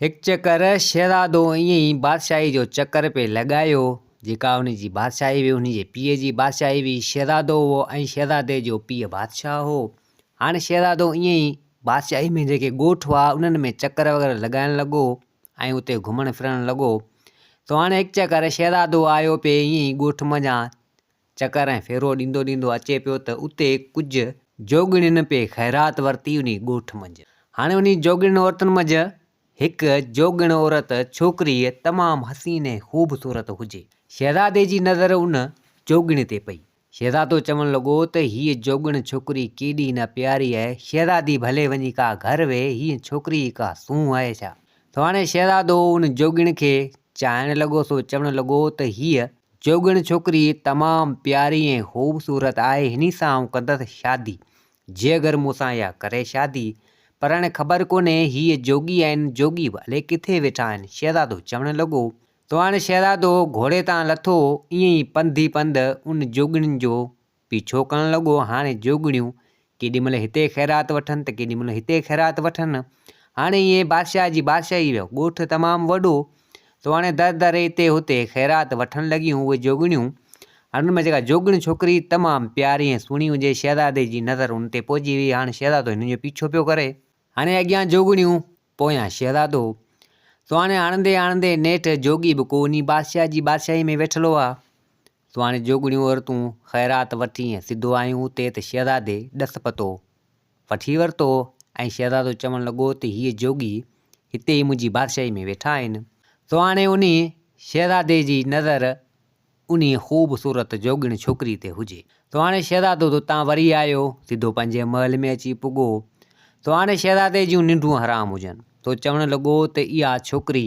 हिकु चकर शहज़ादो ईअं ई बादशाही जो चकर पे लॻायो। जेका उनजी बादशाही हुई उनजे पीउ जी बादशाही हुई। शहज़ादो हो ऐं शहज़ादे जो पीउ बादशाह हो। हाणे शहज़ादो ईअं ई बादशाही में जेके ॻोठ हुआ उन्हनि में चकर वग़ैरह लॻाइण लॻो ऐं उते घुमणु फिरणु लॻो। तो हाणे हिकु चकर शहज़ादो आयो पे ईअं ई ॻोठ मञा चकर ऐं फेरो ॾींदो ॾींदो अचे पियो त उते कुझु जोगिणियुनि पे ख़ैरात वरिती उन ॻोठ मंझि। हाणे उन जोगिणियुनि औरतुनि मंझि हिकु जोगिण औरत छोकिरी तमामु हसीन ऐं ख़ूबसूरत हुजे। शहज़ादे जी नज़र उन जोगिणी ते पई। शहज़ादो चवणु लॻो त हीअ जोगिण छोकिरी केॾी न प्यारी आहे। शहज़ादी भले वञी का घर वेहे, हीअ छोकिरी का सूंहुं आहे छा। त हाणे शहज़ादो उन जोगिण खे चाहिणु लॻो। सो चवणु लॻो त हीअ जोगिण छोकिरी तमामु प्यारी ऐं ख़ूबसूरत आहे। हिन सां आउं कंदसि शादी। जे अगरि मूंसां इहा करे शादी। पर हाणे ख़बर कोन्हे हीअ जोगी आहिनि जोगी भले किथे वेठा आहिनि। शहज़ादो चवणु लॻो। तो हाणे शहज़ादो घोड़े तां लथो ईअं ई पंधु ई पंधु उन जोगिणियुनि जो पीछो करणु लॻो। हाणे जोगिणियूं केॾीमहिल हिते ख़ैरात वठनि त केॾीमहिल हिते ख़ैरात वठनि। हाणे ईअं बादशाह जी बादशाही वियो ॻोठ तमामु वॾो। तो हाणे दर दर हिते हुते ख़ैरात वठणु लॻियूं उहे जोगिणियूं। हाणे हुन में जेका जोगिण छोकिरी तमामु प्यारी ऐं सुहिणी हुजे। शहज़ादे जी नज़र हुन ते पहुची वई। हाणे शहज़ादो हिन जो पीछो पियो करे। हाणे अॻियां जोगिणियूं पोयां शहज़ादो। तो हाणे आणंदे आणंदे नेठि जोगी बि को उन बादशाह जी बादशाही में वेठलो आहे। तो हाणे जोगिणियूं औरतूं ख़ैरात वठी ऐं सिधो आयूं उते त शहज़ादे ॾस पतो वठी वरितो। ऐं शहज़ादो चवणु लॻो त हीअ जोगी हिते ई मुंहिंजी बादशाही में वेठा आहिनि। तो हाणे उन शहज़ादे जी नज़र उन ख़ूबसूरत जोगिण छोकिरी ते हुजे। तो हाणे शहज़ादो तो तां वरी आयो सिधो पंहिंजे महल में अची पुॻो। तो हाणे शहज़ादे जूं निंडूं हराम हुजनि। तो चवणु लॻो त इहा छोकिरी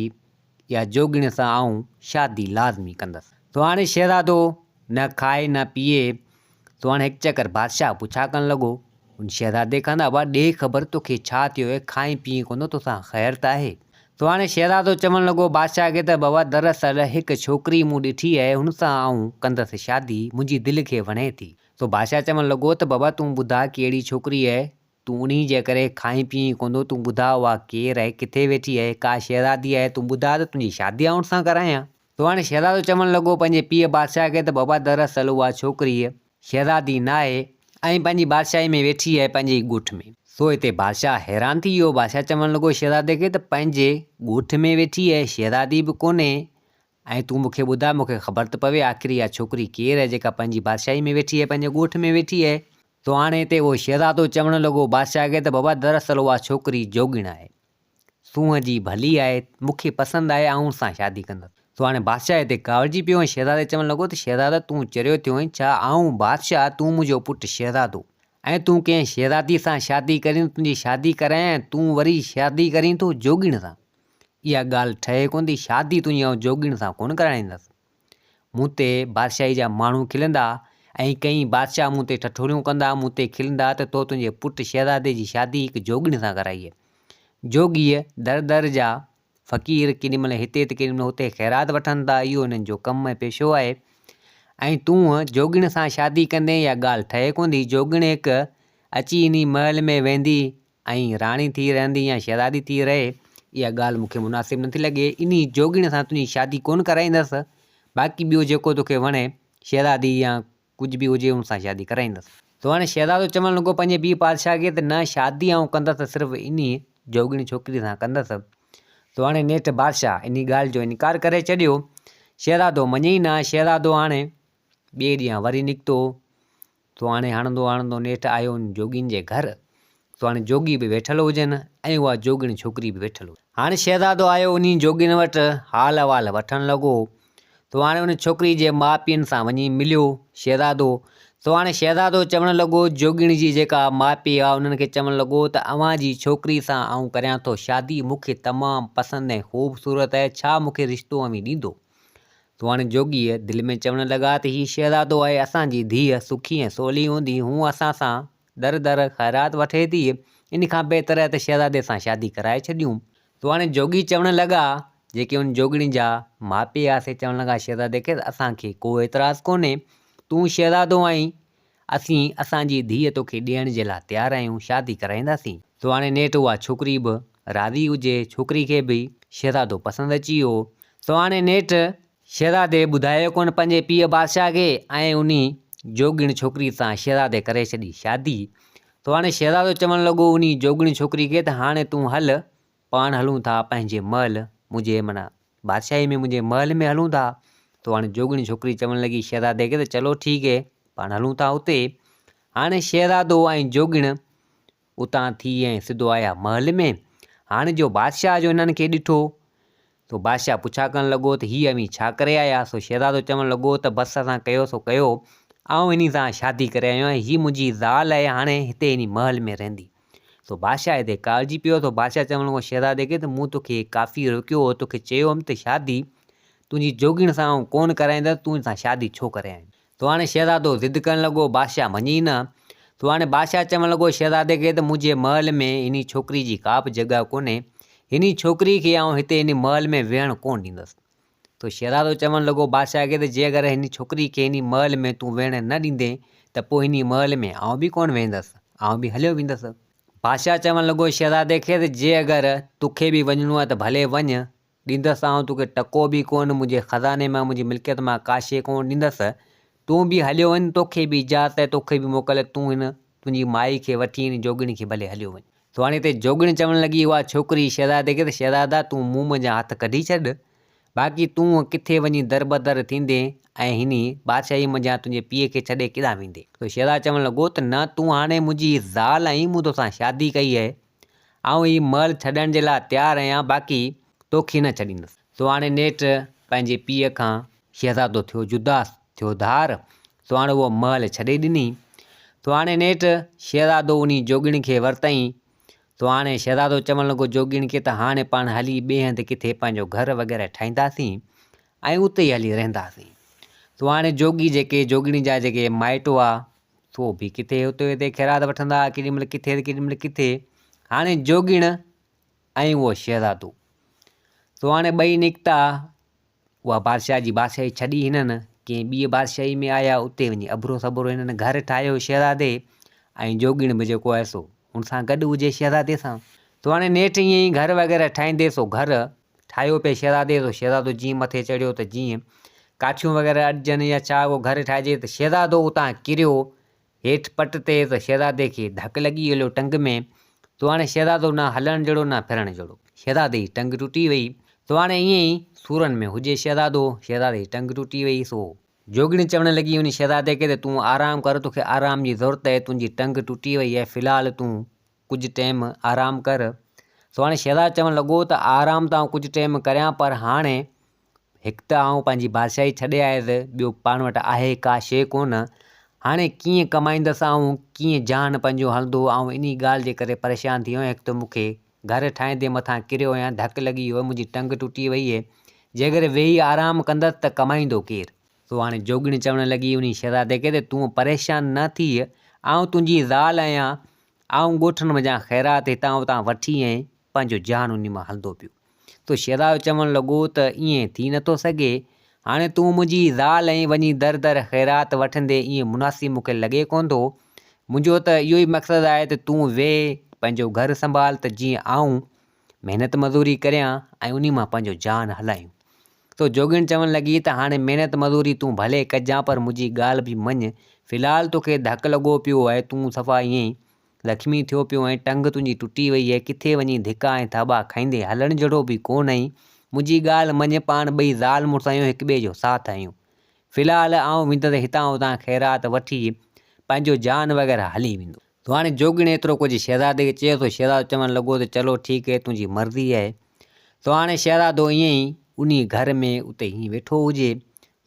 इहा जोगिण सां आउं शादी लाज़मी कंदसि। तो हाणे शहज़ादो न खाए न पीए। तो हाणे हिकु चकर बादशाह पुछा करणु लॻो उन शहज़ादे खां त ॾे ख़बर तोखे छा थियो आहे, खाई पीए कोन तोसां ख़ैर त आहे। तो हाणे शहज़ादो चवणु लॻो बादशाह खे त बाबा दरअसल हिकु छोकिरी मूं ॾिठी आहे, हुन सां आउं कंदसि शादी, मुंहिंजी दिलि खे वणे थी। तो बादशाह चवणु लॻो त बाबा तूं ॿुधा कहिड़ी छोकिरी आहे, तूं उन जे करे खाई पीए कोन, तूं ॿुधा उहा केरु आहे, किथे वेठी आहे, का शहज़ादी आहे, तूं ॿुधा त तुंहिंजी शादी आउं सां करायां। तो हाणे शहज़ादो चवणु लॻो पंहिंजे पीउ बादशाह खे त बाबा दरअसल उहा छोकिरी शहज़ादी न आहे ऐं पंहिंजी बादशाही में वेठी आहे पंहिंजे ॻोठ में। सो हिते बादशाह हैरान थी वियो। बादशाह चवणु लॻो शहज़ादे खे त पंहिंजे ॻोठ में वेठी आहे, शहज़ादी बि कोन्हे, ऐं तूं मूंखे ॿुधाए, मूंखे ख़बर त पवे आख़िर इहा छोकिरी केरु आहे जेका पंहिंजी बादशाही में वेठी आहे, पंहिंजे ॻोठ में वेठी आहे। तो हाणे हिते उहो शहज़ादो चवणु लॻो बादशाह खे त बाबा दरअसल उहा छोकिरी जोगिण आहे, सूंहं जी भली आहे, मूंखे पसंदि आहे, आउं सां शादी कंदसि। तो हाणे बादशाह हिते कावड़जी पियो ऐं शहज़ादे चवणु लॻो त शहज़ादा तूं चरियो थियो आहीं छा, आउं बादशाह, तूं मुंहिंजो पुटु शहज़ादो, ऐं तूं कंहिं शहज़ादी सां शादी करीं, तुंहिंजी शादी करायां, तूं वरी शादी करीं थो जोगिण सां। इहा ॻाल्हि ठहे कोन थी, शादी तुंहिंजी आउं जोगिण सां कोन कराईंदसि। मूं ते बादशाही जा माण्हू खिलंदा ऐं कई बादशाह मूं ते ठठोरियूं कंदा, मूं ते खिलंदा त तो तुंहिंजे पुटु शहज़ादे जी शादी हिकु जोगिण सां कराई आहे। जोगीअ दर दर जा फ़क़ीर केॾीमहिल हिते त केॾीमहिल हुते ख़ैरात वठनि था, इहो हिननि जो कमु ऐं पेशो आहे। ऐं तूं जोगिण सां शादी कंदे इहा ॻाल्हि ठहे कोन थी। जोगिण हिकु अची इन महल में वेंदी ऐं राणी थी रहंदी या शहज़ादी थी रहे, इहा ॻाल्हि मूंखे मुनासिबु नथी लॻे। इन जोगिण सां तुंहिंजी शादी कोन कराईंदसि, बाक़ी ॿियो जेको तोखे वणे शहज़ादी या कुझु बि हुजे हुन सां शादी कराईंदसि। तो हाणे शहज़ादो चवणु लॻो पंहिंजे ॿी बादशाह खे त न, शादी आउं कंदसि सिर्फ़ु इन जोगिणी छोकिरी सां कंदसि। तो हाणे नेठि बादशाह इन ॻाल्हि जो इनकार करे छॾियो। शहज़ादो मञे ई न। शहज़ादो हाणे ॿिए ॾींहुं वरी निकितो। तो हाणे हणंदो हणंदो नेठि आयो उन जोगियुनि जे घर। तो हाणे जोगी बि वेठल हुजनि ऐं उहा जोगिणी छोकिरी बि वेठल हुजे। हाणे शहज़ादो आयो उन जोगियुनि वटि, हाल अहिवाल वठणु लॻो। तो हाणे उन छोकिरी जे माउ पीउनि सां वञी मिलियो शहज़ादो। तो हाणे शहज़ादो चवणु लॻो जोगिणी जी जेका माउ पीउ आहे उन्हनि खे चवणु लॻो त अव्हां जी छोकिरी सां आउं करियां थो शादी, मूंखे तमामु पसंदि ऐं ख़ूबसूरत आहे, छा मूंखे रिश्तो अवी ॾींदो। तो हाणे जोगीअ दिलि में चवणु लॻा त हीउ शहज़ादो आहे, असांजी धीअ सुखी ऐं सवली हूंदी, हूअ असां सां दर दर ख़ैरात वठे थी, इन खां बहितर आहे त शहज़ादे सां शादी कराए छॾियूं। तो हाणे जोगी चवणु लॻा, जेके उन जोगिणी जा माउ पीउ आहे से चवणु लॻा शहज़ादे खे असांखे को एतिराज़ु कोन्हे, तूं शहज़ादो आहीं, असांजी धीअ तोखे ॾियण जे लाइ तयारु आहियूं, शादी कराईंदासीं। तो हाणे नेठि उहा छोकिरी बि राज़ी हुजे। छोकिरी खे बि शहज़ादो पसंदि अची वियो। सो हाणे नेठि शहज़ादे ॿुधायो कोन पंहिंजे पीउ बादशाह खे ऐं उन जोगिणी छोकिरी सां शहज़ादे करे छॾी शादी। तो हाणे शहज़ादो चवणु लॻो उन जोगिणी छोकिरी खे त हाणे तूं हल, पाण हलूं था पंहिंजे महल, मुंहिंजे माना बादशाही में, मुंहिंजे महल में हलूं था। तो हाणे जोगिणी छोकिरी चवणु लॻी शहज़ादे खे त चलो ठीकु है, पाण हलूं था उते। हाणे शहज़ादो ऐं जोगिण उतां थी ऐं सिधो आया महल में। हाणे जो बादशाह जो हिननि खे ॾिठो तो बादशाह पुछा करणु लॻो त हीअ अमी छा करे आया। सो शहज़ादो चवणु लॻो त बसि असां कयो सो कयो, ऐं इन सां शादी करे आयो आहियां, हीअ मुंहिंजी ज़ाल आहे, हाणे हिते इन महल में रहंदी। सो बादशाह हिते कारिजी पियो। तो बादशाह चवणु लॻो शहज़ादे खे त मूं तोखे काफ़ी रोकियो हो, तोखे चयो हुअमि त शादी तुंहिंजी जोगिण सां कोन कराईंदसि, तूं सां शादी छो करे आहीं। तो हाणे शहज़ादो ज़िद करणु लॻो, बादशाह मञी न। तो हाणे बादशाह चवणु लॻो शहज़ादे खे त मुंहिंजे महल में इन छोकिरी जी का बि जॻह कोन्हे, इन छोकिरी खे आउं हिते इन महल में वेहणु कोन ॾींदसि। तो शहज़ादो चवणु लॻो बादशाह खे त जे अगरि हिन छोकिरी खे इन महल में तूं वेहणु न ॾींदे त पोइ इन महल में आउं बि कोन वेंदसि, आउं बि हलियो वेंदसि। बादशाह चवणु लॻो शहज़ादे खे त जे अगरि तोखे बि वञिणो आहे त भले वञु, ॾींदसि आउं तोखे टको बि कोन, मुंहिंजे ख़ज़ाने मां, मुंहिंजी मिल्कियत मां का शइ कोन ॾींदसि। तूं बि हलियो वञु, तोखे बि इजाज़त आहे, तोखे बि मोकल, तूं हिन तुंहिंजी माई खे वठी इन जोगिणी खे भले हलियो वञु। तो हाणे हिते जोगिणी चवणु लॻी उहा छोकिरी शहज़ादे खे त शहज़ादा तूं मुंहुं मुंहिंजा हथ कढी छॾ, बाक़ी तूं किथे वञी दर बदर थींदे ऐं हिन बादशाही मंझां तुंहिंजे पीउ खे छॾे किथां वेंदे। तो शहज़ादो चवणु लॻो त न, तूं हाणे मुंहिंजी ज़ाल आहीं, मूं तोसां शादी कई आहे, ऐं हीउ महल छॾण जे लाइ तयारु आहियां, बाक़ी तोखे न छॾींदुसि। तो हाणे नेठि पंहिंजे पीउ खां शहज़ादो थियो जुदा, थियो धार। तो हाणे उहो महल छॾे ॾिनी। तो हाणे नेठि शहज़ादो उन जोगिणी खे वरितईं। तो हाणे शहज़ादो चवणु लॻो जोगिणी खे त हाणे पाण हली ॿिए हंधि किथे पंहिंजो घर वग़ैरह ठाहींदासीं ऐं उते ई हली रहंदासीं। तो हाणे जोगी जेके जोगिणी जा जेके माइट हुआ तो बि किथे हुते हुते ख़ैरात वठंदा, केॾी महिल किथे केॾी महिल किथे। हाणे जोगिण ऐं उहो शहज़ादो, तो हाणे ॿई निकिता, उहा बादशाह जी बादशाही छॾी हिननि कंहिं ॿी बादशाही में आया, उते वञी अबरो सबरो हिननि घर ठाहियो शहज़ादे, ऐं जोगिण बि जेको आहे सो हुन सां गॾु हुजे शहज़ादे सां। तो हाणे नेठि ईअं ई घर वग़ैरह ठाहींदे सो घर ठाहियो पिए शहज़ादे। तो शहज़ादो जीअं मथे चढ़ियो त जीअं काठियूं वग़ैरह अॾजनि या छा उहो घर ठाहिजे, त शहज़ादो उतां किरियो हेठि पट ते। त शहज़ादे खे धकु लॻी हलियो टंग में। तो हाणे शहज़ादो न हलणु जहिड़ो न फिरणु जहिड़ो, शहज़ादे जी टंग टुटी वई। तो हाणे ईअं ई सूरनि में हुजे शहज़ादो, शहज़ादे जी टंग टुटी वई। सो जोगिणी चवणु लॻी उन शहज़ादे खे त तूं आराम कर, तोखे आराम जी ज़रूरत आहे, तुंहिंजी टंग टुटी वई आहे, फ़िलहालु तूं कुझु टाइम आराम कर। सो हाणे शहज़ादो चवणु लॻो त आराम त आउं कुझु टाइम करियां, पर हाणे हिकु त आउं पंहिंजी बादशाही छॾे आयुसि, ॿियो पाण वटि आहे का शइ कोन, हाणे कीअं कमाईंदसि, ऐं कीअं जान पंहिंजो हलंदो, ऐं इन ॻाल्हि जे करे परेशान थी वियो आहियां। हिकु त मूंखे घर ठाहींदे मथां किरियो आहियां, धकु लॻी वियो आहे, मुंहिंजी टंग टुटी वई आहे, जे अगरि वेही आराम कंदसि त कमाईंदो केरु। सो हाणे जोगिणी चवणु लॻी उन शहज़ादे खे त तूं परेशान न थी, आउं तुंहिंजी ज़ाल आहियां, आउं ॻोठनि मंझां ख़ैरात हितां हुतां वठी ऐं पंहिंजो जान उन मां हलंदो पियो। तो शहज़ादो चवणु लॻो त ईअं थी नथो सघे, हाणे तूं मुंहिंजी ज़ाल ऐं वञी दर दर ख़ैरात वठंदे ईअं मुनासिबु मूंखे लॻे कोन थो। मुंहिंजो त इहो ई मक़सदु आहे त तूं वेह पंहिंजो घर संभाल, त जीअं आउं महिनत मज़ूरी करियां ऐं उन मां पंहिंजो जान हलायूं। तो जोगिणी चवणु लॻी त हाणे महिनत मज़ूरी तूं भले कजां, पर मुंहिंजी ॻाल्हि बि मञ, फ़िलहालु तोखे धकु लॻो पियो आहे, तूं सफ़ा ईअं ई लक्ष्मी थियो पियो ऐं टंग तुंहिंजी टुटी वई आहे, किथे वञी धिका ऐं थाॿा खाईंदे हलणु जहिड़ो बि कोन आहीं। मुंहिंजी ॻाल्हि मञ, पाण ॿई ज़ाल मुड़ुसु आहियूं, हिक ॿिए जो साथ आहियूं, फ़िलहालु आउं वेंदुसि हितां हुतां ख़ैरात वठी, पंहिंजो जान वग़ैरह हली वेंदो। तो हाणे जोगिणी एतिरो कुझु शहज़ादे खे चयो। तो शहज़ादो चवणु लॻो त चलो ठीकु है, तुंहिंजी मर्ज़ी आहे। तो हाणे शहज़ादो ईअं ई उन घर में उते हीअं वेठो हुजे।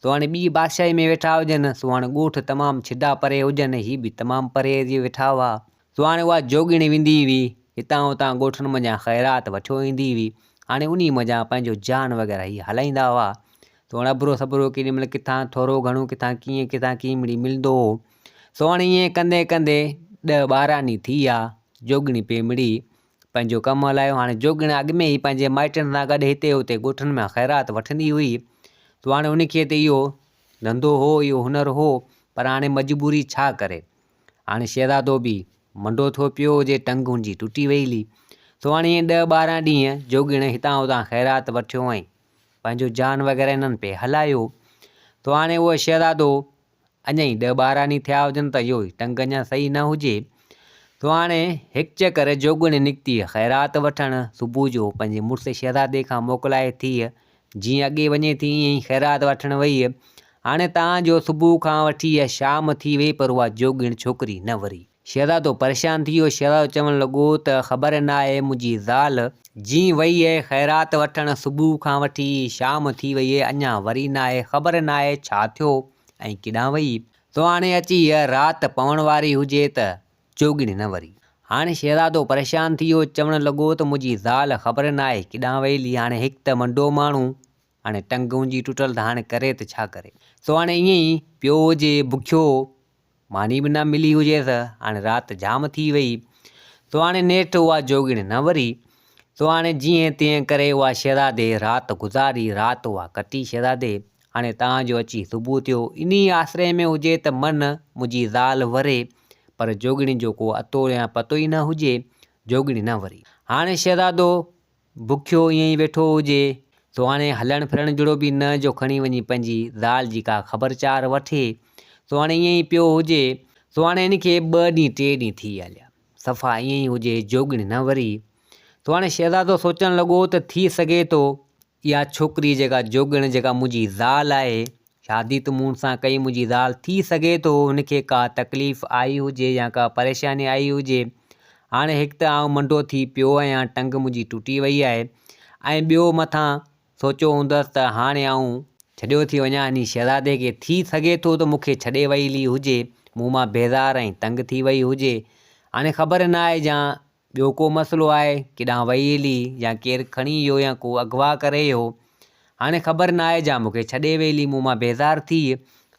तो हाणे ॿी बादशाही में वेठा हुजनि, सो हाणे ॻोठ तमामु छिॾा परे हुजनि, हीअ बि तमामु परे जी वेठा हुआ। तो हाणे उहा जोगिणी वेंदी हुई हितां हुतां ॻोठनि मंझां ख़ैरात वठो ईंदी हुई, हाणे उन मंझां पंहिंजो जान वग़ैरह हीअ हलाईंदा हुआ। तो हाणे अबरो सबरो केॾी महिल किथां थोरो घणो किथां कीअं मिलंदो हो। सो हाणे ईअं कंदे कंदे 10-12 ॾींहं थी विया, जोगिणी पे मिड़ी पंहिंजो कमु हलायो। हाणे जोगिणी अॻु में ई पंहिंजे माइटनि सां गॾु हिते हुते ॻोठनि में ख़ैरात वठंदी हुई। तो हाणे उनखे त इहो धंधो हो, इहो हुनर हो, पर हाणे मजबूरी छा करे, हाणे शहज़ादो बि मंडो थियो पियो हुजे, टंग हुनजी टुटी वई हली। सो हाणे ईअं 10-12 ॾींहं जोगीण हितां हुतां ख़ैरात वठियो ऐं पंहिंजो जान वग़ैरह इन्हनि पे हलायो। तो हाणे उहो शहज़ादो अञा ई 10-12 ॾींहं थिया हुजनि त इहो टंग अञा सही न हुजे। तो हाणे हिकु चकर जोगीण निकिती ख़ैरात वठणु सुबुह जो पंहिंजे मुड़ुस शहज़ादे खां मोकिलाए थी, जीअं अॻे वञे थी ईअं ई ख़ैरात वठणु वई। हाणे तव्हांजो सुबुह खां वठी शाम थी वई पर उहा जोगीण छोकिरी न वरी। शहज़ादो परेशान थी वियो। शहज़ादो चवणु लॻो त ख़बर न आहे मुंहिंजी ज़ाल जीअं वई आहे ख़ैरात वठणु, सुबुह खां वठी शाम थी वई आहे अञा वरी न आहे, ख़बर न आहे छा थियो ऐं केॾांहुं वई। तो हाणे अची राति पवण वारी हुजे त जोगीण न वरी। हाणे शहज़ादो परेशान थी वियो, चवणु लॻो त मुंहिंजी ज़ाल ख़बर न आहे केॾांहुं वई। हाणे हिकु त मंडो माण्हू, हाणे टंग मुंहिंजी टुटल त हाणे करे त छा करे। सो हाणे ईअं ई पियो हुजे बुखियो, मानी बि न मिली हुजेसि। हाणे राति जाम थी वई। सो हाणे नेठि उहा जोगीण न वरी। सो हाणे जीअं तीअं करे उहा शहज़ादे राति गुज़ारी, राति उहा कटी शहज़ादे। हाणे तव्हांजो अची सुबुह थियो, इन आसिरे में हुजे त मन मुंहिंजी ज़ाल वरे, पर जोगीण जो को अतो या पतो ई न हुजे, जोगीण न वरी। हाणे शहज़ादो बुखियो ईअं ई वेठो हुजे। सो हाणे हलणु फिरणु जहिड़ो बि न जो खणी वञी पंहिंजी ज़ाल जी का ख़बरचार वठे। सो हाणे ईअं ई पियो हुजे। सो हाणे इनखे 2 ॾींहं 3 ॾींहं थी हलिया, सफ़ा ईअं ई हुजे, जोगीण न वरी। सो हाणे शहज़ादो सोचणु लॻो त थी सघे थो इहा छोकिरी जेका जोगीण जेका मुंहिंजी ज़ाल आहे, शादी त मूं सां कई मुंहिंजी ज़ाल, थी सघे थो हुनखे का तकलीफ़ आई हुजे या का परेशानी आई हुजे। हाणे हिकु त आउं मंडो थी पियो आहियां, टंग मुंहिंजी टुटी वई आहे, ऐं ॿियो मथां सोचियो हूंदसि त हाणे आउं छॾियो थी वञा इन शहज़ादे खे, थी सघे थो त मूंखे छॾे वई हली हुजे, मूं मां बेज़ार ऐं तंग थी वई हुजे। हाणे ख़बर न आहे या ॿियो को मसइलो आहे, केॾांहुं वई हली या केरु खणी वियो या को अगवा करे वियो। हाणे ख़बर न आहे या मूंखे छॾे वई हली, मूं मां बेज़ार थी।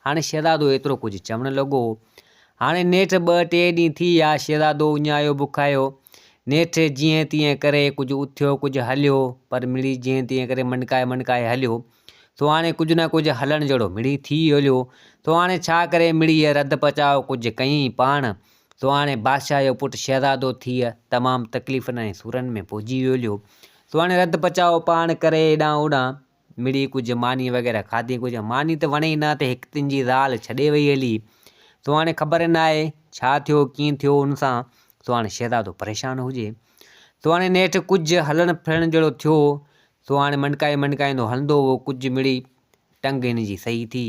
हाणे शहज़ादो एतिरो कुझु चवणु लॻो। हाणे नेठि 2-3 ॾींहं थी विया, शहज़ादो उञायो बुखायो। नेठि जीअं तीअं करे कुझु उथियो कुझु हलियो, पर मिड़ी जीअं तीअं करे मणकाए मणकाए हलियो। सो हाणे कुझु न कुझु हलणु जहिड़ो मिड़ी थी हलियो। सो हाणे छा करे मिड़ीअ रध पचाव कुझु कयईं पाण। सो हाणे बादशाह जो पुटु शहज़ादो थी तमामु तकलीफ़ुनि ऐं सूरनि में पहुची वियो। सो हाणे रध पचाव पाण करे हेॾां होॾां मिड़ी कुझु मानी वग़ैरह खाधी, कुझु मानी त वणे ई न त हिकु तुंहिंजी ज़ाल छॾे वई हली। सो हाणे ख़बर न आहे छा थियो कीअं थियो हुन सां। सो हाणे शहज़ादो परेशान हुजे। सो हाणे नेठि कुझु हलणु फिरणु जहिड़ो थियो। सो हाणे मणकाए मणकाईंदो हलंदो हुओ, कुझु मिड़ी टंग हिन जी सही थी।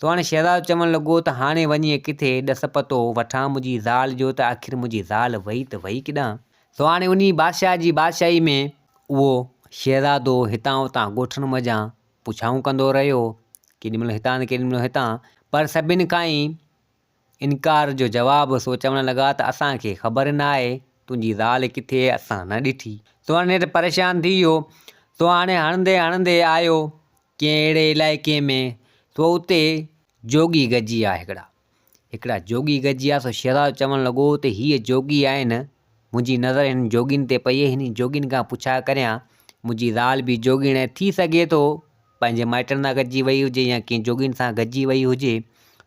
सो हाणे शहज़ादो चवणु लॻो त हाणे वञी किथे ॾस पतो वठां मुंहिंजी ज़ाल जो, त आख़िर मुंहिंजी ज़ाल वई त वई केॾांहुं। सो हाणे उन बादशाह जी बादशाही में उहो शहज़ादो हितां हुतां ॻोठनि मञा पुछाऊं कंदो रहियो, केॾीमहिल हितां त केॾीमहिल हितां, पर सभिनि खां ई इनकार जो जवाबु। सो चवणु लॻा त असांखे ख़बर न आहे तुंहिंजी ज़ाल किथे, असां न ॾिठी। सो हाणे नेठि परेशान थी वियो। सो हाणे हणंदे हणंदे आयो कंहिं अहिड़े इलाइक़े में। सो उते जोगी गजी आहे, हिकिड़ा जोगी गजी आहे। सो शहज़ादो चवणु लॻो त हीअ जोगी आहिनि, मुंहिंजी नज़र हिन जोगिन ते पई आहे, हिन जोगिन खां पुछा करियां मुंहिंजी ज़ाल बि जोगिण आहे, थी सघे थो पंहिंजे माइटनि सां गॾिजी वई हुजे या कंहिं जोगिन सां गॾिजी वई हुजे।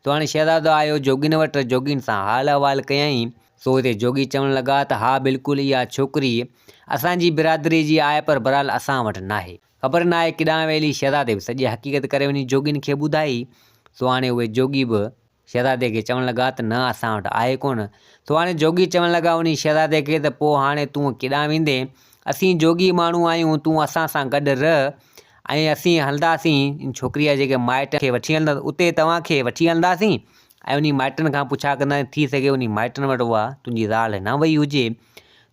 तो हाणे शहज़ादो आयो जोगिन वटि, जोगिन सां हाल अहिवाल कयईं। सो हिते जोगी चवणु लॻा त हा बिल्कुलु इहा छोकिरी असांजी बिरादरी जी आहे, पर बहरहाल असां वटि न आहे, ख़बर न आहे केॾांहुं वेली। शहज़ादे बि सॼी हक़ीक़त करे वञी जोगिन खे ॿुधाई। सो हाणे उहे जोगी बि शहज़ादे खे चवणु लॻा त न असां वटि आहे कोन। सो हाणे जोगी चवणु लॻा उन शहज़ादे खे त पोइ हाणे तूं केॾांहुं वेंदे, असीं जोगी माण्हू आहियूं, तूं असां सां गॾु रह ऐं असीं हलंदासीं छोकिरीअ जेके माइट खे वठी हलंदा, उते तव्हांखे वठी हलंदासीं ऐं उन माइटनि खां पुछा कंदासीं, थी सघे उन माइटनि वटि उहा तुंहिंजी ज़ाल न वई हुजे।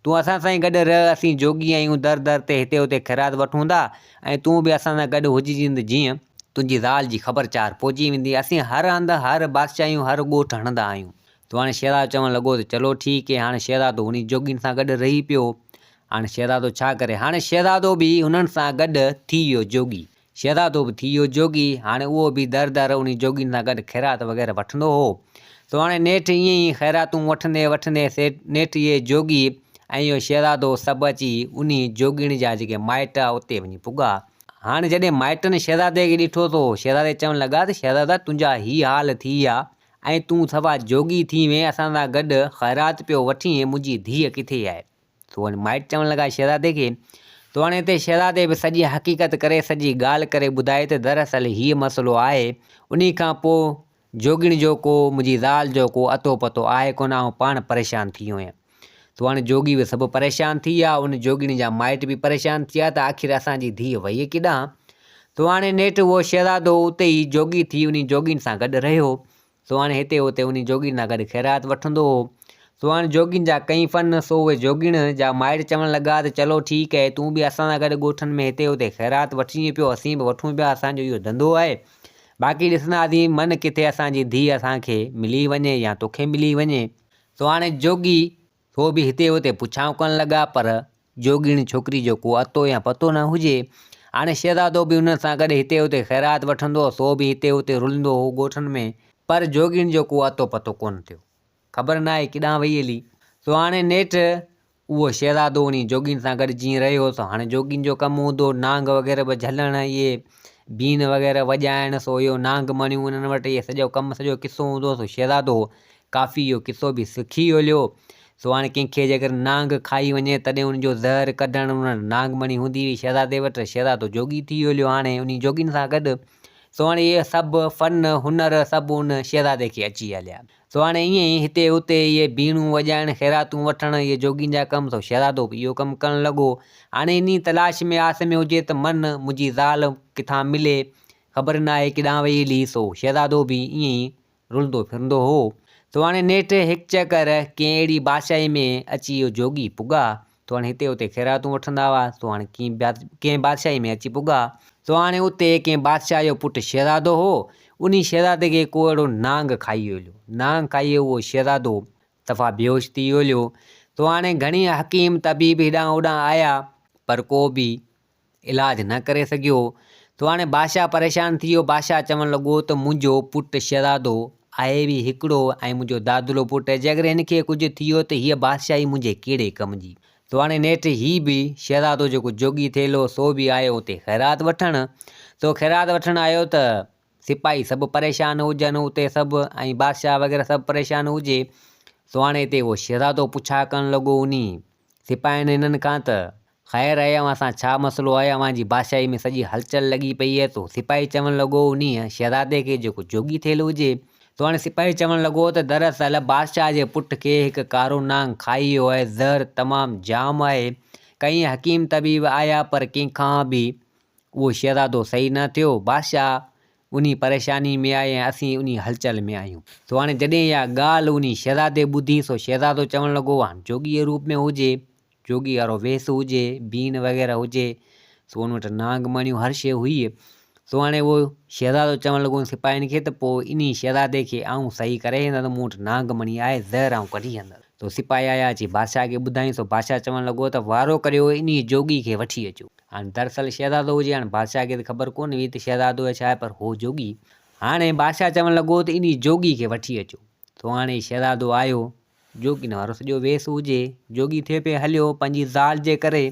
तूं असां सां ई गॾु रह, असीं जोगी आहियूं, दर दर ते हिते हुते ख़ैरात वठूं था ऐं तूं बि असां सां गॾु हुजिजी, जीअं तुंहिंजी ज़ाल जी ख़बरचार पहुची वेंदी। असीं हर हंधि हर बादशाहियूं हर ॻोठु हणंदा आहियूं। तो हाणे शहज़ादो चवणु लॻो त चलो ठीकु आहे। हाणे शहज़ादो उन जोगिन सां गॾु रही पियो। हाणे शहज़ादो छा करे, हाणे शहज़ादो बि हुननि सां गॾु थी वियो जोगी। शहज़ादो बि थी वियो जोगी। हाणे उहो बि दर दर उन जोगिन सां गॾु ख़ैरात वग़ैरह वठंदो हो। सो हाणे नेठि ईअं ई ख़ैरातूं वठंदे वठंदे नेठि इहे जोगी ऐं इहो शहज़ादो सभु अची उन जोगिण जा जेके माइट उते वञी पुॻा। हाणे जॾहिं माइटनि शहज़ादे खे ॾिठो तो शहज़ादे चवणु लॻा त शहज़ादा तुंहिंजा हीअ हाल थी विया ऐं तूं सफ़ा जोगी थी वएं, असां सां गॾु ख़ैरात पियो वठी, मुंहिंजी धीअ किथे आहे। सो वरी माइट चवणु लॻा शहज़ादे खे। तो हाणे हिते शहज़ादे बि सॼी हक़ीक़त करे सॼी ॻाल्हि करे ॿुधाए त दरअसल हीअ मसइलो आहे। उन खां पोइ जोगिणी जो को मुंहिंजी ज़ाल जो को अतो पतो आहे कोन, ऐं पाण परेशान थी वियो आहियां। तो हाणे जोगी बि सभु परेशान थी विया, उन जोगिणी जा माइट बि परेशान थी विया त आख़िर असांजी धीअ वई किॾां। तो हाणे नेठि उहो शहज़ादो उते ई जोगी थी उन जोगिन सां गॾु रहियो। सो हाणे हिते उते उन जोगिन सां गॾु ख़ैरात वठंदो हो। सो हाणे जोगिन जा कई फ़न, सो उहे जोगिण जा माइट चवणु लॻा त चलो ठीकु आहे, तूं बि असां सां गॾु ॻोठनि में हिते उते ख़ैरात वठी पियो, असीं बि वठूं पिया, असांजो इहो धंधो आहे। बाक़ी ॾिसंदासीं मन किथे असांजी धीअ असांखे मिली वञे या तोखे मिली वञे। सो हाणे जोगी सो बि हिते उते पुछां करणु लॻा, पर जोगिणी छोकिरी जो को अतो या पतो न हुजे। हाणे शहज़ादो बि उन सां गॾु हिते उते ख़ैरात वठंदो, सो बि हिते उते रुलंदो हो ॻोठनि में, पर जोगिणी जो को अतो पतो कोन थियो, ख़बर न आहे किॾां वई हली। सो हाणे नेठि उहो शहज़ादो उन जोगिन सां गॾु जीअं रहियो, सो हाणे जोगिन जो कमु हूंदो नांग वग़ैरह बि झलणु, इहे बीन वग़ैरह वॼाइणु, सो इहो नांग मणियूं उन्हनि वटि इहे सॼो कमु सॼो किसो हूंदो। सो शहज़ादो काफ़ी इहो किसो बि सिखी हलियो। सो हाणे कंहिंखे जेकर नांग खाई वञे तॾहिं उनजो ज़हर कढणु, उन नांग मणी हूंदी हुई शहज़ादे वटि, शहज़ादो जोगी थी हलियो हाणे उन जोगिन सां गॾु। सो हाणे इहे सभु फ़न हुनर सभु उन शहज़ादे खे अची हलिया। सो हाणे ईअं ई हिते हुते इहे बीणूं वॼाइणु, ख़ैरातूं वठणु, इहे जोगिन जा कमु, सो शहज़ादो बि इहो कमु करणु लॻो। हाणे इन तलाश में आस में हुजे त मन मुंहिंजी ज़ाल किथां मिले, ख़बर न आहे किॾां वई हली। सो शहज़ादो बि ईअं ई रुलंदो फिरंदो हो। सो हाणे नेठि हिकु चकर कंहिं अहिड़ी बादशाही में अची इहो जोगी पुॻा। तो हाणे हिते हुते ख़ैरातूं वठंदा हुआ। सो हाणे कंहिं बादशाही में अची पुॻा। सो हाणे उते कंहिं बादशाह जो पुटु शहज़ादो हो। उन शहज़ादे खे को अहिड़ो नांग खाई वियो। नांग खाई उहो शहज़ादो सफ़ा बेहोश थी वियो। तो हाणे घणी हकीम तबीब हेॾां होॾां आया, पर को बि इलाज न करे सघियो। तो हाणे बादशाह परेशान थी वियो। बादशाह चवणु लॻो त मुंहिंजो पुटु शहज़ादो आहे बि हिकिड़ो ऐं मुंहिंजो दादुलो पुटु, जे अगरि हिनखे कुझु थी वियो त हीअ बादशाही मुंहिंजे कहिड़े कम जी। तो हाणे नेठि ही बि शहज़ादो जेको जोगी थियलो, सो बि आयो उते ख़ैरात वठणु। सो ख़ैरात वठणु आयो त सिपाही सभु परेशान हुजनि उते सभु, ऐं बादशाह वग़ैरह सभु परेशान हुजे। सो हाणे हिते उहो शहज़ादो पुछा करणु लॻो उन सिपाहियुनि हिननि खां त ख़ैर आहे, असां छा मसइलो आहे, अव्हांजी बादशाही में सॼी हलचल लॻी पई आहे। तो सिपाही चवणु लॻो उन शहज़ादे खे जेको जोगी थियलु हुजे। तो हाणे सिपाही चवणु लॻो त दरअसल बादशाह जे पुट खे हिकु कारो नांग खाई वियो आहे, ज़हर तमामु जाम आहे। कई हकीम तबीब आया, पर कंहिंखां बि उहो शहज़ादो सही न थियो। बादशाह उन परेशानी में आहे ऐं असीं उन हलचल में आहियूं। तो हाणे जॾहिं इहा ॻाल्हि उन शहज़ादे ॿुधी, सो शहज़ादो चवणु लॻो हाणे जोगीअ रूप में हुजे, जोगी वारो वेस हुजे, बीन वग़ैरह हुजे। सो उन वटि नांग मणियूं हर शइ हुई। सो हाणे उहो शहज़ादो चवणु लॻो सिपाहियुनि खे त पोइ इन शहज़ादे खे आऊं सही करे ईंदुसि, मूं वटि नांग मणी आहे, ज़हर आऊं कढी ईंदुसि। तो सिपाही आया अची बादशाह खे ॿुधाईं। सो बादशाह चवणु लॻो त वारो करियो इन जोगी खे वठी अचो। हाणे दरअसल शहज़ादो हुजे, हाणे बादशाह खे त ख़बर कोन हुई त शहज़ादो आहे छा आहे, पर हो जोगी। हाणे बादशाह चवणु लॻो त इन जोगी खे वठी अचो। तो हाणे शहज़ादो आयो, जोगिन वारो सॼो वेस हुजे, जोगी थिए पियो हलियो पंहिंजी ज़ाल जे करे।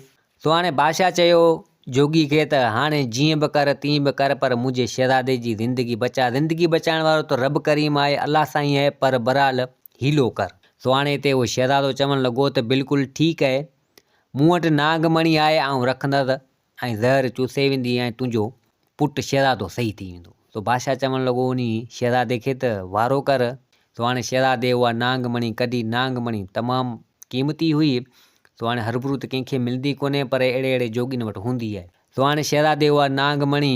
सो हाणे बादशाह चयो जोगी खे त हाणे जीअं बि कर तीअं बि कर, पर मुंहिंजे शहज़ादे जी ज़िंदगी बचा। ज़िंदगी बचाइण वारो त रब करीम आहे, अलाह साईं आहे, पर बहरहाल हीलो कर। सो हाणे हिते उहो शहज़ादो चवणु लॻो त बिल्कुलु ठीकु आहे, मूं वटि नांग मणी आहे, ऐं रखंदसि ऐं ज़हर चूसे वेंदी ऐं तुंहिंजो पुटु शहज़ादो सही थी वेंदो। सो बादशाह चवणु लॻो उन शहज़ादे खे त वारो कर। सो हाणे शहज़ादे उहा नांग मणी कढी। नांग मणी तमामु क़ीमती हुई। सो हाणे हरूभरू त कंहिंखे मिलंदी कोन्हे, पर अहिड़े अहिड़े जोगिन वटि हूंदी आहे। सो हाणे शहज़ादे उहा नांग मणी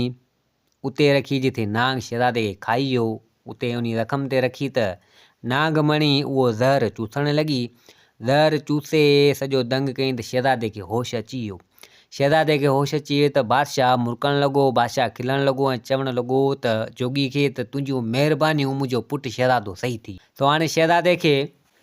उते रखी जिथे नांग शहज़ादे खे खाई वियो, उते उन रक़म ते रखी त नांग मणी उहो ज़हर चूसणु लॻी। ज़हर चूसे सॼो दंग कयईं त शहज़ादे खे होश अची वियो। शहज़ादे खे होश अची वियो त बादशाह मुरकणु लॻो, बादशाह खिलणु लॻो ऐं चवणु लॻो त जोगी खे त तुंहिंजियूं महिरबानियूं, मुंहिंजो पुटु शहज़ादो सही थी। सो हाणे शहज़ादे खे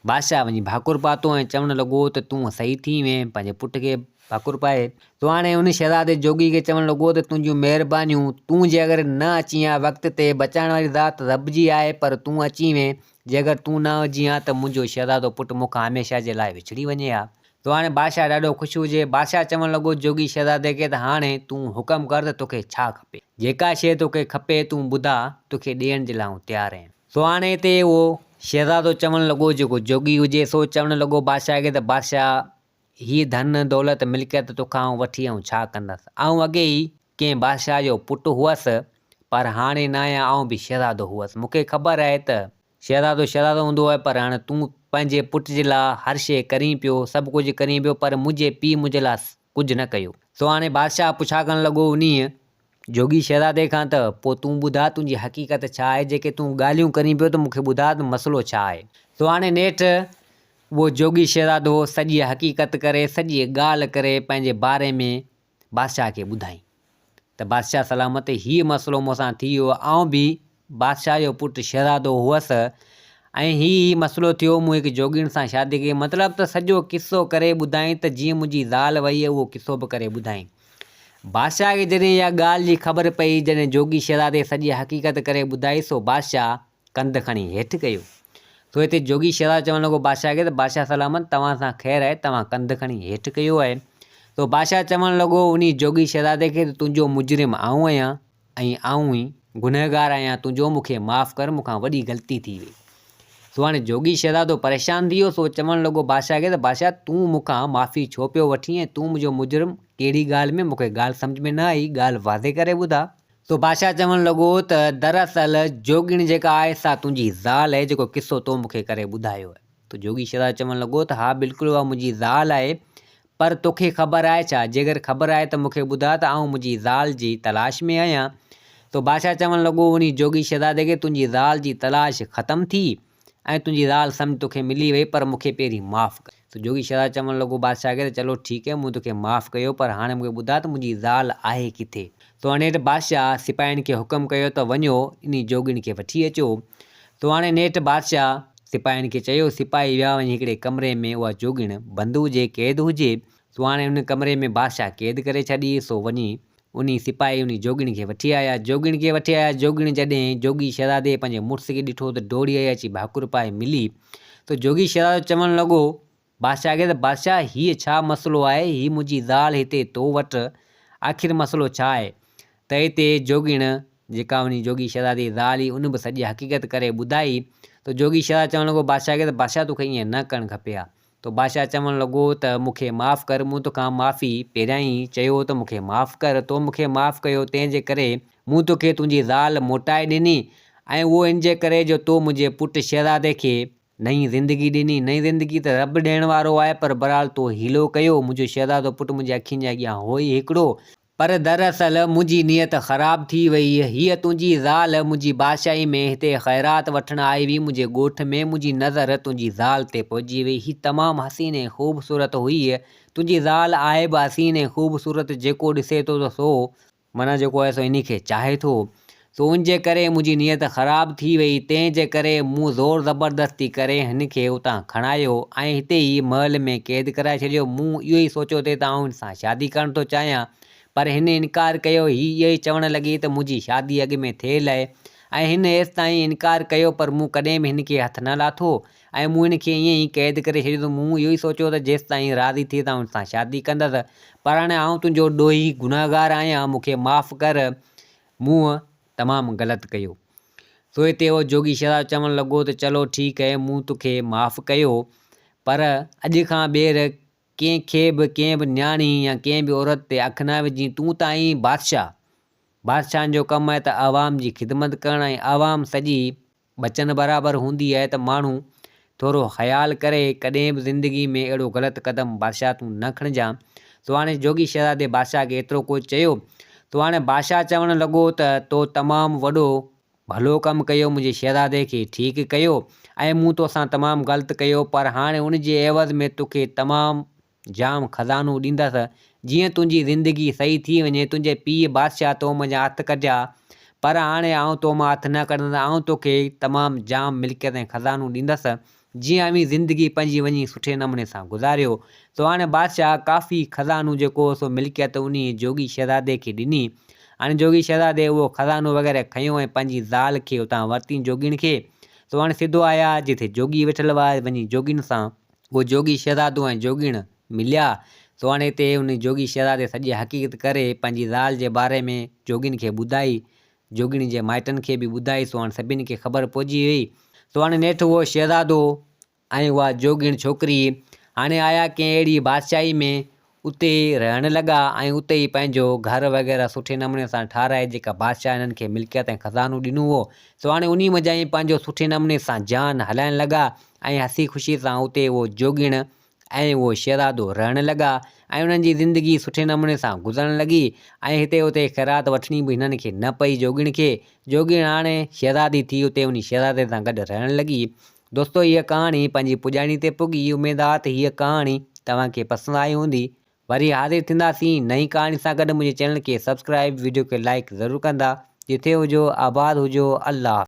बादशाह वञी भाकुर पातो ऐं चवणु लॻो त तूं सही थी वएं, पंहिंजे पुट खे भाकुर पाए। तो हाणे उन शहज़ादे जोगी खे चवणु लॻो त तुंहिंजियूं महिरबानियूं, तूं जे अगरि न अची आ वक़्त ते, बचाइण वारी ज़ात रब जी आहे, पर तूं अची वएं। जे अगरि तूं न हुजी आ त मुंहिंजो शहज़ादो पुटु मूंखां हमेशह जे लाइ विछड़ी वञे हा। तो हाणे बादशाह ॾाढो ख़ुशि हुजे। बादशाह चवणु लॻो जोगी शहज़ादे खे त हाणे तूं हुकम कर त तोखे छा खपे, जेका शइ तोखे खपे तूं ॿुधा, तोखे ॾियण जे लाइ आऊं तयारु आहियां। सो हाणे हिते उहो शहज़ादो चवणु लॻो, जेको जोगी हुजे, सो चवणु लॻो बादशाह खे त बादशाह हीअ धन दौलत मिल्कियत तोखां वठी ऐं छा कंदसि। आउं अॻे ई कंहिं बादशाह जो पुटु हुअसि, पर हाणे न आहियां, आउं बि शहज़ादो हुअसि। मूंखे ख़बर आहे त शहज़ादो शहज़ादो हूंदो आहे, पर हाणे तूं पंहिंजे पुट जे लाइ हर शइ करीं पियो, सभु कुझु करीं पियो, पर मुंहिंजे पीउ मुंहिंजे लाइ कुझु न कयो। सो हाणे बादशाह पुछा करणु लॻो उन जोगी शहज़ादे खां त पोइ तूं ॿुधा तुंहिंजी हक़ीक़त छा आहे, जेके तूं ॻाल्हियूं करीं पियो त मूंखे ॿुधा त मसइलो छा आहे। सो हाणे नेठि उहो जोगी शहज़ादो सॼी हक़ीक़त करे, सॼी ॻाल्हि करे पंहिंजे बारे में बादशाह खे ॿुधाई त बादशाह सलामत हीअ मसइलो मूंसां थी वियो। आउं बि बादशाह जो पुटु शहज़ादो हुअसि ऐं हीअ मसइलो थियो, मूं हिकु जोगीण सां शादी कई। मतिलबु त सॼो किस्सो करे ॿुधाई त जीअं मुंहिंजी ज़ाल वई आहे उहो किस्सो बि करे ॿुधाई। बादशाह खे जॾहिं इहा ॻाल्हि जी ख़बर पई, जॾहिं जोगी शहज़ादे सॼी हक़ीक़त करे ॿुधाई, सो बादशाह कंध खणी हेठि कयो। सो हिते जोगी शहज़ादो चवणु लॻो बादशाह खे त बादशाह सलामत तव्हां सां ख़ैरु आहे, तव्हां कंध खणी हेठि कयो आहे। तो बादशाह चवणु लॻो उन जोगी शहज़ादे खे त तुंहिंजो मुजरिम आऊं आहियां ऐं आऊं ई गुनहगार आहियां, तुंहिंजो मूंखे माफ़ु कर, मूंखां वॾी ग़लती थी वई। सो हाणे जोगी शहज़ादो परेशान थी वियो। सो चवणु लॻो बादशाह खे त बादशाह तूं मूंखां माफ़ी छो पियो वठी ऐं तूं मुंहिंजो मुजरिम कहिड़ी ॻाल्हि में, मूंखे ॻाल्हि सम्झ में न आई, ॻाल्हि वाज़े करे ॿुधा। सो बादशाह चवणु लॻो त दरअसल जोगिणी जेका आहे सा तुंहिंजी ज़ाल आहे, जेको किस्सो तो मूंखे करे ॿुधायो आहे। तो जोगी शहज़ादो चवणु लॻो त हा बिल्कुलु उहा मुंहिंजी ज़ाल आहे, पर तोखे ख़बर आहे छा? जेकर ख़बर आहे त मूंखे ॿुधा त आउं मुंहिंजी ज़ाल जी तलाश में आहियां। तो बादशाह चवणु लॻो उन जोगी शहज़ादे खे तुंहिंजी ज़ाल जी तलाश ख़तमु थी ऐं तुंहिंजी ज़ाल सम्झ तोखे मिली वई, पर मूंखे पहिरीं माफ़ु कर। तो जोगी शहज़ादो चवणु लॻो बादशाह खे त चलो ठीकु आहे, मूं तोखे माफ़ु कयो, पर हाणे मूंखे ॿुधा त मुंहिंजी ज़ाल आहे किथे। तो हाणे बादशाह सिपाहियुनि खे हुकुम कयो त वञो इन जोगिणी खे वठी अचो। तो हाणे नेठि बादशाह सिपाहियुनि खे चयो, सिपाही विया वञी हिकिड़े कमरे में, उहा जोगिण बंदि हुजे, क़ैद हुजे। सो हाणे उन कमरे में बादशाह क़ैद करे छॾी। सो वञी उन सिपाही उन जोगिणी खे वठी आया। जोगिणी खे वठी आया। जोगिणी जॾहिं जोगी शहज़ादे पंहिंजे मुड़ुस खे ॾिठो त दौड़ी आई, अची भाकुर पाए मिली। तो जोगी शहज़ादो चवणु लॻो बादशाह खे त बादशाह हीअ छा मसइलो आहे, हीअ मुंहिंजी ज़ाल हिते तो वटि, आख़िर मसइलो छा आहे? त हिते जोगिण जेका उन जोगी शहज़ादे जी ज़ाल हुई, उन बि सॼी हक़ीक़त करे ॿुधाई। तो जोगी शहज़ादो चवणु लॻो बादशाह खे त बादशाह तोखे ईअं न करणु खपे हा। तो बादशाह चवणु लॻो त मूंखे माफ़ु कर, मूं तोखां माफ़ी पहिरियां ई चयो त मूंखे माफ़ु कर, तो मूंखे माफ़ु कयो, तंहिंजे करे मूं तोखे तुंहिंजी ज़ाल मोटाए ॾिनी ऐं उहो इन जे करे जो तो मुंहिंजे पुटु शहज़ादे खे नई ज़िंदगी ॾिनी। नई ज़िंदगी त रब ॾियण वारो आहे, पर बहरहाल तो हीलो कयो। मुंहिंजो शहज़ादो पुटु मुंहिंजे अखियुनि जे अॻियां हो ई हिकिड़ो, पर दरअसल मुंहिंजी नियत ख़राबु थी वई। हीअ तुंहिंजी ज़ाल मुंहिंजी बादशाही में हिते ख़ैरात वठणु आई हुई, मुंहिंजे ॻोठ में मुंहिंजी नज़र तुंहिंजी ज़ाल ते पहुची वई। हीअ तमामु हसीन ऐं ख़ूबसूरत हुई। तुंहिंजी ज़ाल आहे बि हसीन ऐं ख़ूबसूरत, जेको ॾिसे थो त सो माना जेको आहे सो इन खे चाहे थो। सो उन जे करे मुंहिंजी नियत ख़राबु थी वई, तंहिंजे करे मूं ज़ोर ज़बरदस्ती करे हिन खे उतां खणायो ऐं हिते ई महल में क़ैद कराए छॾियो। मूं इहो ई सोचियो थे त आउं हिन सां शादी करणु थो चाहियां, पर हिन इनकार कयो। इहो ई चवणु लॻी त मुंहिंजी शादी अॻ में थियल आहे ऐं हिन हेसि ताईं इनकार कयो, पर मूं कॾहिं बि हिन खे हथु न लाथो ऐं मूं हिन खे ईअं ई क़ैद करे छॾियो। मूं इहो ई सोचियो त जेसि ताईं राज़ी थिए त आउं हिन सां शादी कंदसि, पर हाणे आउं तुंहिंजो ॾोही गुनाहगार आहियां, मूंखे माफ़ु कर, मूं तमामु ग़लति कयो। सो हिते उहो जोगी शहज़ादो चवणु लॻो त चलो ठीकु आहे, मूं तोखे माफ़ु कयो, पर अॼु खां ॿीहर कंहिंखे बि कंहिं बि न्याणी या कंहिं बि औरत ते अखि न विझी। तूं त आहीं बादशाह, बादशाहनि जो कमु आहे त आवाम जी ख़िदमत करणु, ऐं आवाम सॼी बचन बराबरि हूंदी आहे, त माण्हू थोरो ख़्यालु करे, कॾहिं बि ज़िंदगी में अहिड़ो ग़लति क़दम बादशाह तूं न खणिजांइ। सो हाणे जोगी शहज़ादे बादशाह खे एतिरो कुझु चयो। तो हाणे बादशाह चवणु लॻो त तो तमामु वॾो भलो कमु कयो, मुंहिंजे शहज़ादे खे ठीकु कयो ऐं मूं तोसां तमामु ग़लति कयो, पर हाणे उन जे एवज़ में तोखे तमामु जाम ख़ज़ानो ॾींदसि। जीअं तुंहिंजी ज़िंदगी सही थी वञे, तुंहिंजे पीउ बादशाह तो मुंहिंजा हथु कढिया, पर हाणे आउं तो मां हथु न कढंदुसि। आउं तोखे तमामु जाम मिल्कियत ऐं ख़ज़ानो ॾींदसि, जीअं अवी ज़िंदगी पंहिंजी वञी सुठे नमूने सां गुज़ारियो। सो हाणे बादशाह काफ़ी ख़ज़ानो जेको सो मिल्कियत उन जोगी शहज़ादे खे ॾिनी। हाणे जोगी शहज़ादे उहो ख़ज़ानो वग़ैरह खयो ऐं पंहिंजी ज़ाल खे उतां वरिती, जोगिण खे। सो हाणे सिधो आया जिथे जोगी वेठल हुआ, वञी जोगिन सां उहो जोगी शहज़ादो ऐं जोगिण मिलिया। सो हाणे हिते उन जोगी शहज़ादे सॼी हक़ीक़त करे पंहिंजी ज़ाल जे बारे में जोगिन खे ॿुधाई, जोगिणी जे माइटनि खे बि ॿुधाई। सो हाणे सभिनी खे ख़बर पइजी वई। सो हाणे नेठि उहो शहज़ादो ऐं उहा जोगिण छोकिरी हाणे आया कंहिं अहिड़ी बादशाही में, उते रहणु लॻा ऐं उते ई पंहिंजो घर वग़ैरह सुठे नमूने सां ठाराए जेका बादशाह हिननि खे मिल्कियत ऐं ख़ज़ानो ॾिनो हो, सो हाणे उन मज़ा ई पंहिंजो सुठे नमूने सां जान हलाइणु लॻा ऐं हसी ख़ुशी सां उते उहो जोॻिण ऐं उहो शहज़ादो रहणु लॻा ऐं उन्हनि जी ज़िंदगी सुठे नमूने सां गुज़रणु लॻी ऐं हिते हुते ख़ैरात वठणी बि हिननि खे न पई जोॻिण खे। जोॻिण हाणे शहज़ादी थी उते उन शहज़ादे सां गॾु रहणु लॻी। दोस्तो हीअ कहाणी पंहिंजी पुॼाणी ते पुॻी। उमेद आहे त हीअ कहाणी तव्हांखे पसंदि आई हूंदी। वरी हाज़िर थींदासीं नई कहाणी सां गॾु। मुंहिंजे चैनल खे सब्सक्राइब, वीडियो खे लाइक ज़रूरु कंदा। जिथे हुजो आबाद हुजो। अल्लाह।